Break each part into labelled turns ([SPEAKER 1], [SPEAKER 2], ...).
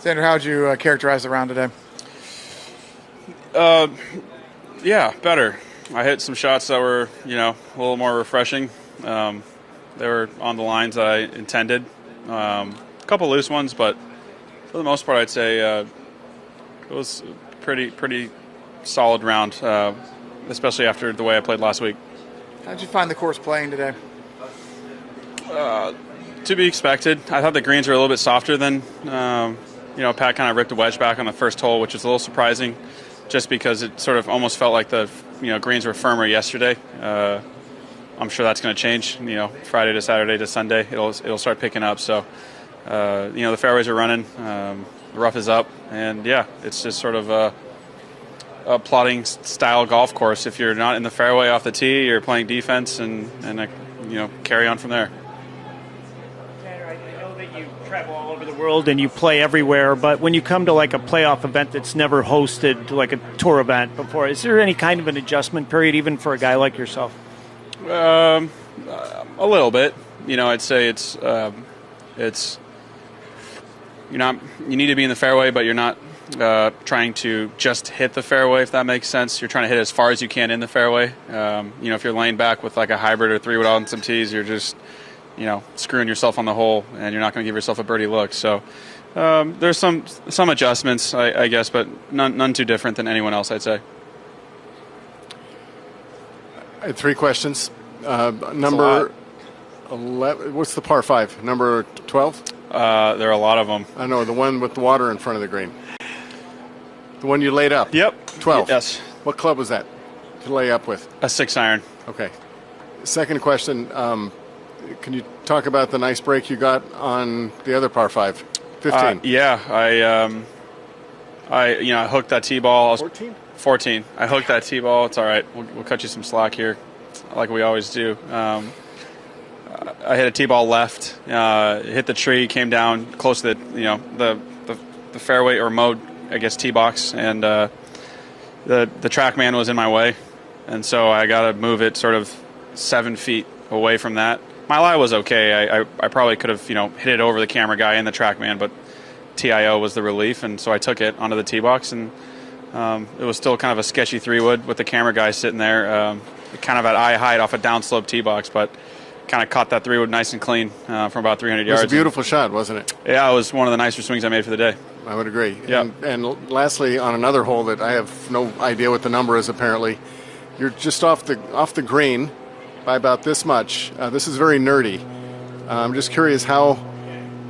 [SPEAKER 1] Xander, how would you characterize the round today?
[SPEAKER 2] Yeah, better. I hit some shots that were, a little more refreshing. They were on the lines that I intended. A couple loose ones, but for the most part, I'd say it was a pretty solid round, especially after the way I played last week.
[SPEAKER 1] How did you find the course playing today?
[SPEAKER 2] To be expected. I thought the greens were a little bit softer than, Pat kind of ripped a wedge back on the first hole, which was a little surprising, just because it sort of almost felt like the greens were firmer yesterday. I'm sure that's going to change. Friday to Saturday to Sunday, it'll start picking up. So, the fairways are running, the rough is up, and yeah, it's just sort of a plotting style golf course. If you're not in the fairway off the tee, you're playing defense, and carry on from there.
[SPEAKER 3] I know that you travel all over the world and you play everywhere, but when you come to like a playoff event that's never hosted like a tour event before, is there any kind of an adjustment period even for a guy like yourself?
[SPEAKER 2] A little bit. I'd say it's you need to be in the fairway, but you're not trying to just hit the fairway, if that makes sense. You're trying to hit as far as you can in the fairway. If you're laying back with like a hybrid or 3-wood on some tees, you're just screwing yourself on the hole, and you're not going to give yourself a birdie look. So there's some adjustments, I guess, but none too different than anyone else, I'd say.
[SPEAKER 4] I had 3 questions. Number 11. What's the par 5? Number 12?
[SPEAKER 2] There are a lot of them.
[SPEAKER 4] I know, the one with the water in front of the green. The one you laid up?
[SPEAKER 2] Yep.
[SPEAKER 4] 12?
[SPEAKER 2] Yes.
[SPEAKER 4] What club was that to lay up with?
[SPEAKER 2] A 6-iron.
[SPEAKER 4] Okay. Second question, can you talk about the nice break you got on the other par 5? 15?
[SPEAKER 2] Yeah, I hooked that tee ball.
[SPEAKER 4] 14?
[SPEAKER 2] 14. I hooked that tee ball. It's all right. We'll cut you some slack here, like we always do. I hit a tee ball left, hit the tree, came down close to the fairway or mode, I guess, tee box, and the TrackMan was in my way, and so I got to move it sort of 7 feet away from that. My lie was okay. I probably could have hit it over the camera guy and the TrackMan, but TIO was the relief, and so I took it onto the tee box, and it was still kind of a sketchy 3-wood with the camera guy sitting there, kind of at eye height off a downslope tee box, but kind of caught that 3-wood nice and clean from about 300 yards.
[SPEAKER 4] It was a beautiful shot, wasn't it?
[SPEAKER 2] Yeah, it was one of the nicer swings I made for the day.
[SPEAKER 4] I would agree.
[SPEAKER 2] Yeah.
[SPEAKER 4] And lastly, on another hole that I have no idea what the number is apparently, you're just off the green by about this much. This is very nerdy. I'm just curious how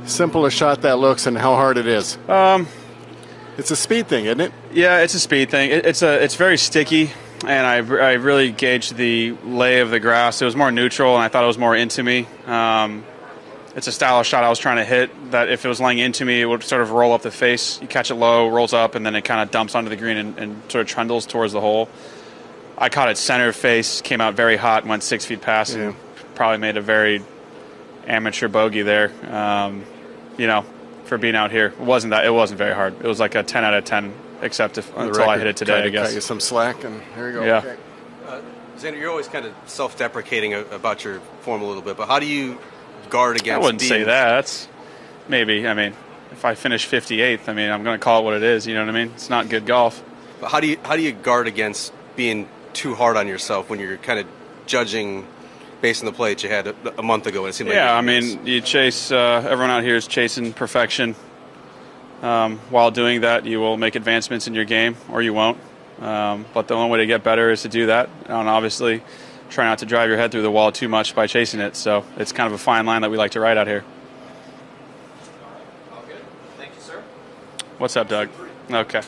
[SPEAKER 4] simple a shot that looks and how hard it is. It's a speed thing, isn't it?
[SPEAKER 2] Yeah, it's a speed thing. It's very sticky, and I really gauged the lay of the grass. It was more neutral, and I thought it was more into me. It's a style of shot I was trying to hit that if it was laying into me, it would sort of roll up the face. You catch it low, rolls up, and then it kind of dumps onto the green and sort of trundles towards the hole. I caught it center face, came out very hot, and went 6 feet past, and probably made a very amateur bogey there. For being out here, it wasn't very hard. It was like a 10 out of 10, except until I hit it today, I guess.
[SPEAKER 4] Cut you some slack, and here you go.
[SPEAKER 2] Yeah.
[SPEAKER 4] Okay.
[SPEAKER 5] Xander, you're always kind of self-deprecating about your form a little bit, but how do you guard against?
[SPEAKER 2] I wouldn't say that. That's maybe. If I finish 58th, I'm going to call it what it is. You know what I mean? It's not good golf.
[SPEAKER 5] But how do you guard against being too hard on yourself when you're kind of judging based on the play that you had a month ago? It seemed like
[SPEAKER 2] you chase. Everyone out here is chasing perfection. While doing that, you will make advancements in your game, or you won't. But the only way to get better is to do that, and obviously try not to drive your head through the wall too much by chasing it. So it's kind of a fine line that we like to ride out here.
[SPEAKER 5] All good. Thank you, sir.
[SPEAKER 2] What's up, Doug? Okay.